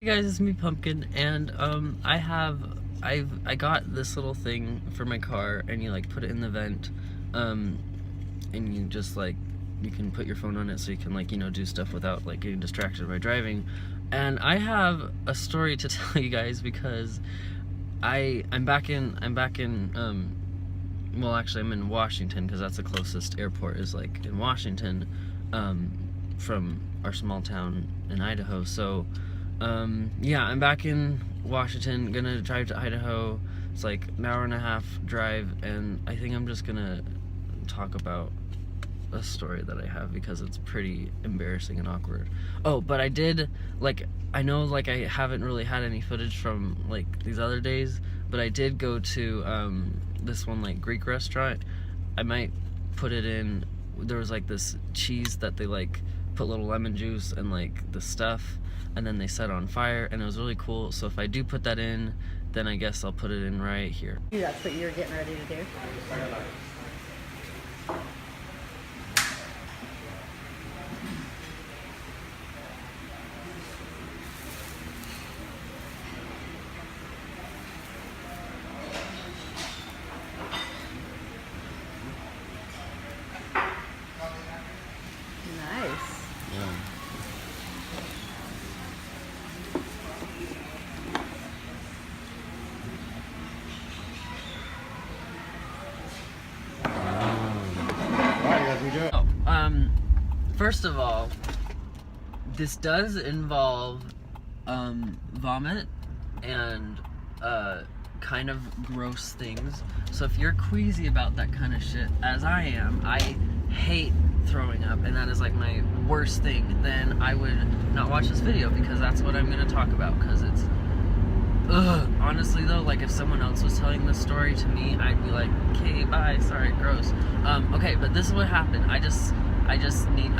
Hey guys, it's me Pumpkin, and I got this little thing for my car, and you like put it in the vent, and you just like you can put your phone on it so you can like do stuff without like getting distracted by driving. And I have a story to tell you guys because I'm back in well, actually I'm in Washington because that's the closest airport is like in Washington from our small town in Idaho. So yeah, I'm back in Washington, gonna drive to Idaho. It's like an hour and a half drive, and I think I'm just gonna talk about a story that I have because it's pretty embarrassing and awkward. Oh, but I did, like, I know like I haven't really had any footage from like these other days, but I did go to this one like Greek restaurant. I might put it in. There was like this cheese that they like put little lemon juice and like the stuff, and then they set on fire, and it was really cool. So if I do put that in, then I guess I'll put it in right here. That's what you're getting ready to do? Nice. Yeah. First of all, this does involve vomit and kind of gross things. So if you're queasy about that kind of shit, as I am, I hate throwing up, and that is like my worst thing, then I would not watch this video because that's what I'm going to talk about, because it's honestly though, like if someone else was telling this story to me, I'd be like, okay, bye, sorry, gross. Okay, but this is what happened. I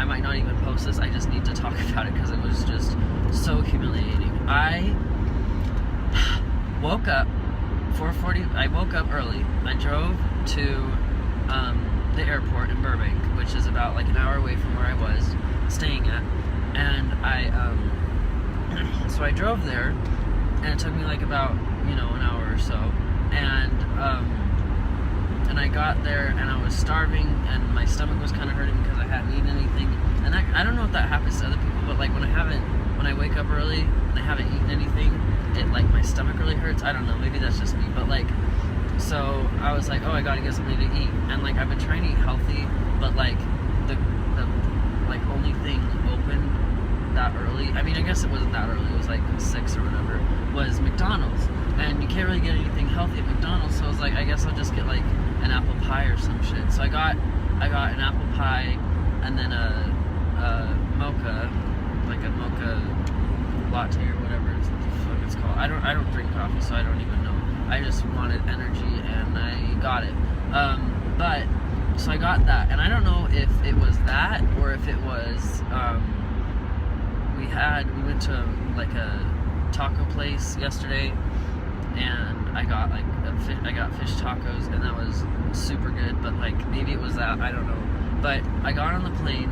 might not even post this, I just need to talk about it because it was just so humiliating. I woke up 4:40, I woke up early. I drove to the airport in Burbank, which is about like an hour away from where I was staying at, and so I drove there, and it took me like about an hour or so, and I got there and I was starving and my stomach was kind of hurting because I hadn't eaten anything. And I don't know if that happens to other people, but like when I wake up early and I haven't eaten anything, it like my stomach really hurts. I don't know, maybe that's just me, but like, so I was like, oh, I gotta get something to eat. And like I've been trying to eat healthy, but like the like only thing open that early, I mean I guess it wasn't that early, it was like 6 or whatever, was McDonald's. And you can't really get anything healthy at McDonald's, so I was like, I guess I'll just get like an apple pie or some shit. So I got an apple pie and then a mocha, like a mocha latte or whatever the fuck it's called. I don't drink coffee, so I don't even know. I just wanted energy and I got it. But so I got that, and I don't know if it was that or if it was we went to like a taco place yesterday, and I got like I got fish tacos, and that was super good. But like maybe it was that, I don't know. But I got on the plane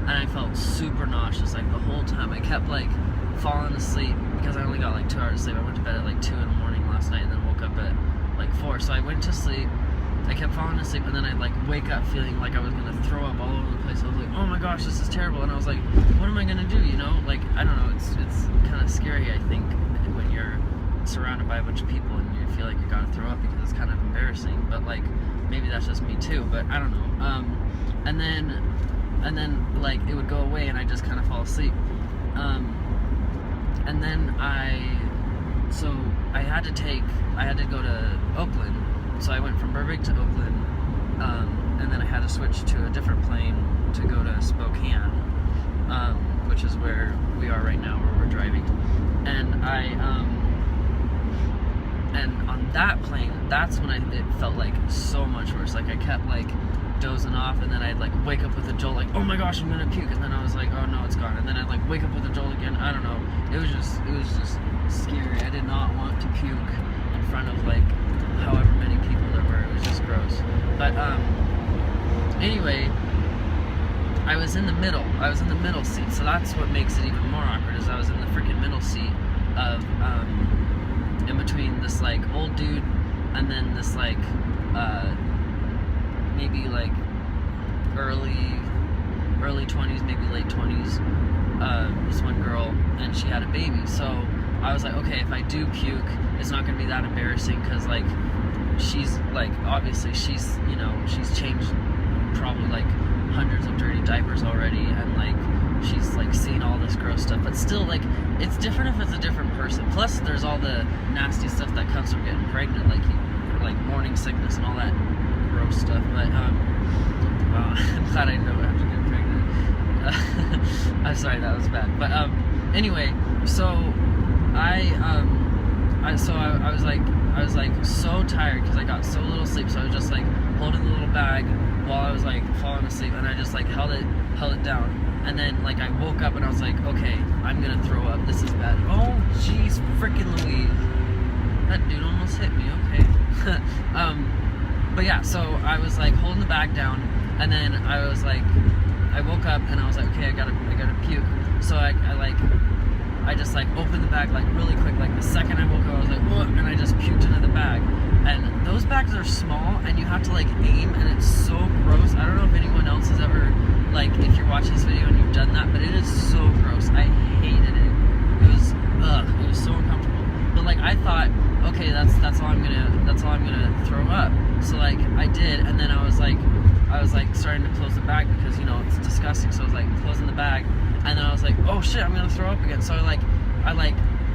and I felt super nauseous like the whole time. I kept like falling asleep because I only got like 2 hours of sleep. I went to bed at like 2 in the morning last night and then woke up at like 4. So I went to sleep, I kept falling asleep, and then I'd like wake up feeling like I was gonna throw up all over the place. I was like, oh my gosh, this is terrible. And I was like, what am I gonna do, like, I don't know, it's kind of scary, I think, when you're surrounded by a bunch of people and you feel like you're gonna throw up because it's kind of embarrassing. But like maybe that's just me too, but I don't know. And then like it would go away and I just kind of fall asleep, and then I had to go to Oakland. So I went from Burbank to Oakland, and then I had to switch to a different plane to go to Spokane, which is where we are right now, where we're driving. And and on that plane, that's when it felt like so much worse. Like I kept like dozing off, and then I'd like wake up with a jolt, like, oh my gosh, I'm gonna puke, and then I was like, oh no, it's gone. And then I'd like wake up with a jolt again. I don't know. It was just scary. I did not want to puke in front of like however many people there were. It was just gross. But anyway, I was in the middle. I was in the middle seat, so that's what makes it even more awkward. Is I was in the freaking middle seat of in between this like old dude and then this like maybe like early 20s, maybe late 20s. This one girl, and she had a baby. So I was like, okay, if I do puke, it's not gonna be that embarrassing because like she's like obviously she's she's changed probably like hundreds of dirty diapers already, and like she's like seen all this gross stuff, but still like it's different if it's a different person. Plus there's all the nasty stuff that comes from getting pregnant, like morning sickness and all that gross stuff. But well, I'm glad I don't have to get pregnant. I'm sorry, that was bad. But anyway, so I was like so tired because I got so little sleep, so I was just like holding the little bag while I was like falling asleep, and I just like held it down, and then like I woke up and I was like, okay, I'm gonna throw up, this is bad. Oh jeez freaking Louise, that dude almost hit me. Okay. But yeah, so I was like holding the bag down, and then I was like, I woke up and I was like, okay, I gotta puke. So I just like opened the bag like really quick. Like the second I woke up, I was like, whoa, and I just puked into the bag. And those bags are small, and you have to like aim, and it's so gross. I don't know if anyone else has ever, like, if you're watching this video and you've done that, but it is so gross. I hated it. It was so uncomfortable. But like I thought, okay, that's all I'm gonna throw up. So like I did, and then I was like starting to close the bag because it's disgusting. So I was like closing the bag, and then I was like, oh shit, I'm gonna throw up again. So I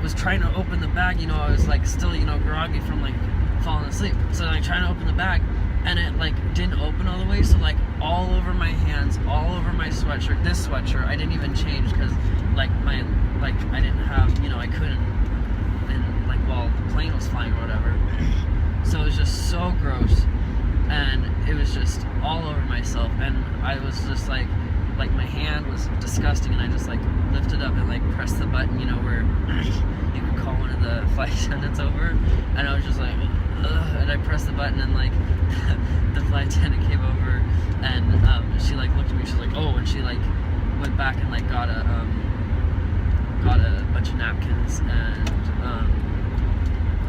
was trying to open the bag. I was like still groggy from like falling asleep. So like trying to open the bag, and it like didn't open all the way. So like all over my hands, all over my sweatshirt. This sweatshirt I didn't even change because like I didn't have I couldn't, and like while the plane was flying or whatever. So it was just so gross, and it was just all over myself, and I was just like my hand was disgusting, and I just like lifted up and like pressed the button, where you could call one of the flight attendants over, and I was just like, ugh, and I pressed the button, and like the flight attendant came over, and she like looked at me, she's like, oh, and she like went back and like got a bunch of napkins and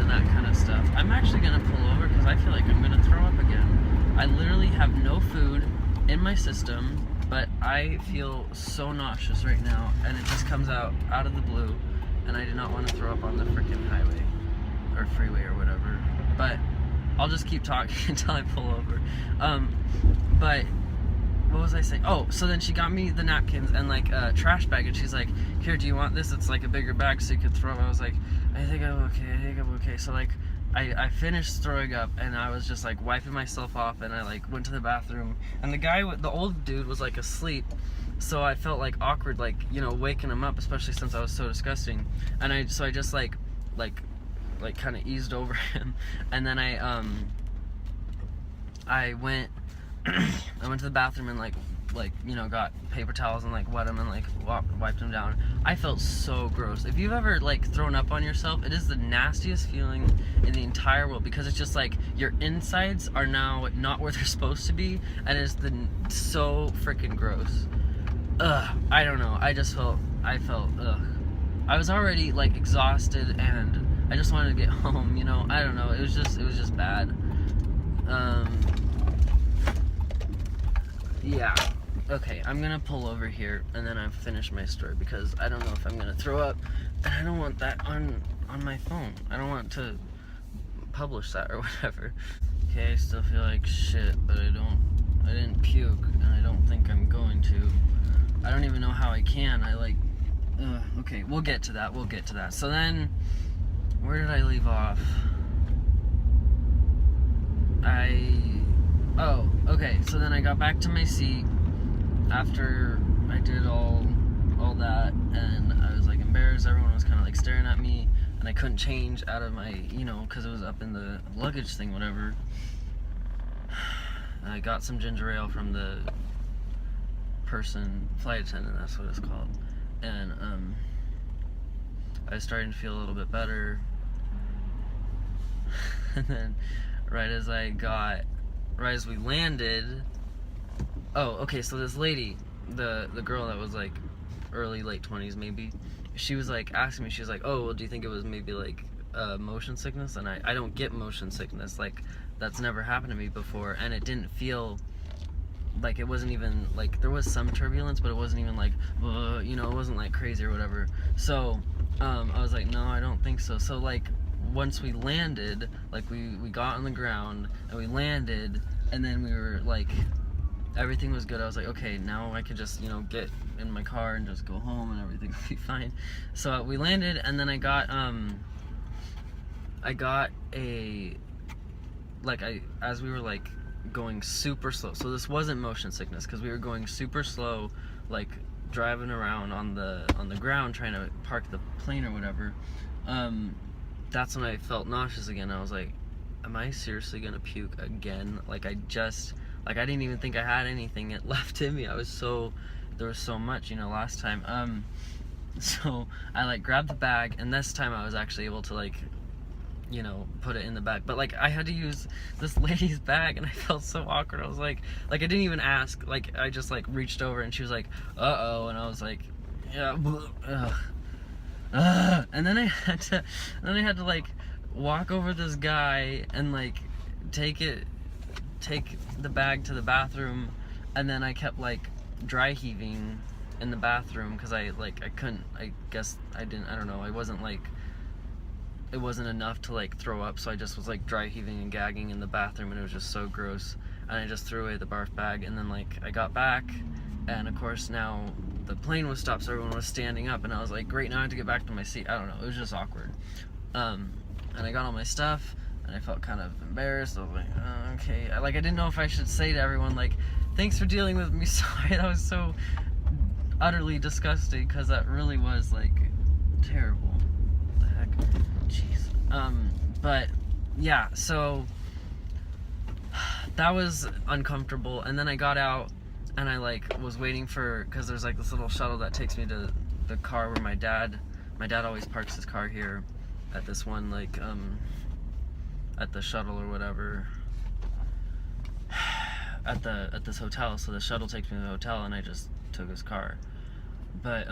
that kind of stuff. I'm actually gonna pull over because I feel like I'm gonna throw up again. I literally have no food in my system, but I feel so nauseous right now, and it just comes out of the blue, and I do not want to throw up on the freaking highway or freeway or whatever. But I'll just keep talking until I pull over. But what was I saying? Oh, so then she got me the napkins and like a trash bag, and she's like, here, do you want this? It's like a bigger bag so you could throw up. I was like, I think I'm okay. So like I finished throwing up, and I was just like wiping myself off, and I like went to the bathroom, and the old dude was like asleep, so I felt like awkward, like waking him up, especially since I was so disgusting. And I just like kind of eased over him, and then I went to the bathroom and got paper towels and like wet them and like wiped them down. I felt so gross. If you've ever like thrown up on yourself, it is the nastiest feeling in the entire world, because it's just like your insides are now not where they're supposed to be, and it's so freaking gross. Ugh, I don't know. I felt ugh. I was already like exhausted, and I just wanted to get home. I don't know. It was just bad. Yeah. Okay, I'm gonna pull over here, and then I've finished my story, because I don't know if I'm gonna throw up, and I don't want that on my phone. I don't want to publish that or whatever. Okay, I still feel like shit, but I didn't puke, and I don't think I'm going to. I don't even know how I can. Okay, we'll get to that. So then, where did I leave off? Oh, okay, so then I got back to my seat after I did all that, and I was like embarrassed. Everyone was kind of like staring at me, and I couldn't change out of my, because it was up in the luggage thing, whatever. I got some ginger ale from the flight attendant, that's what it's called, and I was starting to feel a little bit better, and then right as we landed, oh, okay, so this lady, the girl that was like early late 20s maybe, she was like asking me, she was like, oh well, do you think it was maybe like motion sickness? And I don't get motion sickness, like that's never happened to me before, and it didn't feel like, it wasn't even like, there was some turbulence, but it wasn't even like you know, it wasn't like crazy or whatever. So I was like, no, I don't think so. So like once we landed, like we got on the ground and we landed, and then we were like, everything was good. I was like, okay, now I could just, you know, get in my car and just go home and everything will be fine. So we landed, and then I got as we were like going super slow, so this wasn't motion sickness because we were going super slow, like driving around on the ground trying to park the plane or whatever. That's when I felt nauseous again. I was like, am I seriously gonna puke again? Like I didn't even think I had anything left in me. There was so much, you know, last time. So I like grabbed the bag, and this time I was actually able to like, you know, put it in the bag. But like I had to use this lady's bag, and I felt so awkward. I was like I didn't even ask. Like I just like reached over, and she was like, uh-oh, and I was like, yeah, and then I had to like walk over this guy and like take the bag to the bathroom, and then I kept like dry heaving in the bathroom because I couldn't, I guess I don't know, it wasn't enough to like throw up, so I just was like dry heaving and gagging in the bathroom, and it was just so gross, and I just threw away the barf bag. And then like I got back, and of course now the plane was stopped, so everyone was standing up, and I was like, great, now I have to get back to my seat. I don't know, it was just awkward. And I got all my stuff, and I felt kind of embarrassed. I was like, okay. I didn't know if I should say to everyone, like, thanks for dealing with me. Sorry, that was so utterly disgusting, because that really was, like, terrible. What the heck? Jeez. But, yeah, so that was uncomfortable. And then I got out, and I, like, was waiting for, because there's, like, this little shuttle that takes me to the car where my dad always parks his car here at this one, like, at the shuttle or whatever, at this hotel. So the shuttle takes me to the hotel, and I just took his car. But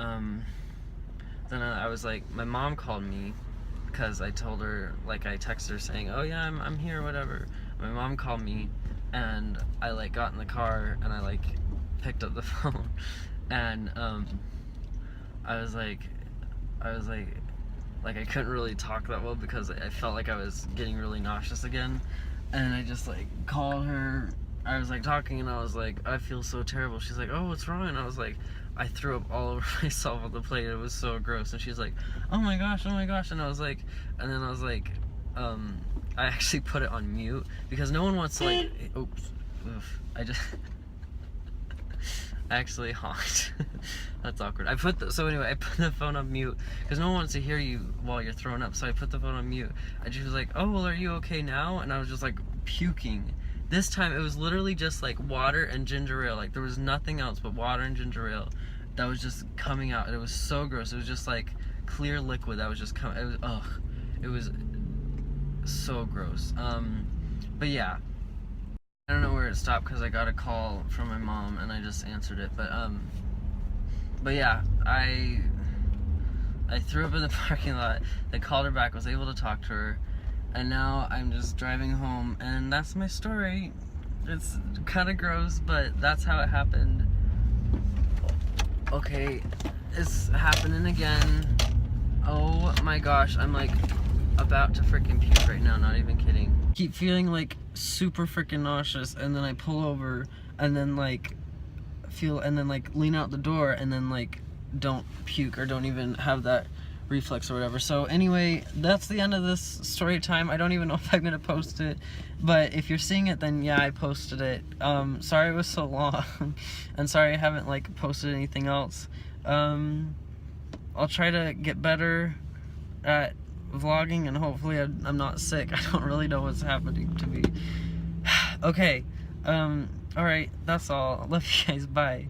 then I was like, my mom called me because I told her, like, I texted her saying, oh yeah, I'm here, whatever. My mom called me, and I like got in the car, and I like picked up the phone, and I was like I couldn't really talk that well because I felt like I was getting really nauseous again. And I just like called her. I was like talking, and I was like, I feel so terrible. She's like, oh, what's wrong? And I was like, I threw up all over myself on the plate. It was so gross. And she's like, oh my gosh. And I was like, I actually put it on mute because no one wants to like, oops, I actually honked. That's awkward. So anyway, I put the phone on mute because no one wants to hear you while you're throwing up. So I put the phone on mute, and she was like, oh, well, are you okay now? And I was just like puking. This time it was literally just like water and ginger ale. Like there was nothing else but water and ginger ale that was just coming out. And it was so gross. It was just like clear liquid that was just coming. It was, ugh. It was so gross. But yeah. I don't know where it stopped because I got a call from my mom and I just answered it. But yeah, I threw up in the parking lot. They called her back, was able to talk to her, and now I'm just driving home, and that's my story. It's kind of gross, but that's how it happened. Okay, it's happening again. Oh my gosh, I'm like about to freaking puke right now, not even kidding. Keep feeling like super freaking nauseous, and then I pull over, and then like lean out the door, and then like don't puke or don't even have that reflex or whatever. So anyway, that's the end of this story time. I don't even know if I'm gonna post it, but if you're seeing it, then yeah, I posted it. Sorry it was so long, and sorry I haven't like posted anything else. I'll try to get better at vlogging, and hopefully I'm not sick. I don't really know what's happening to me. Okay, alright, that's all. Love you guys, bye.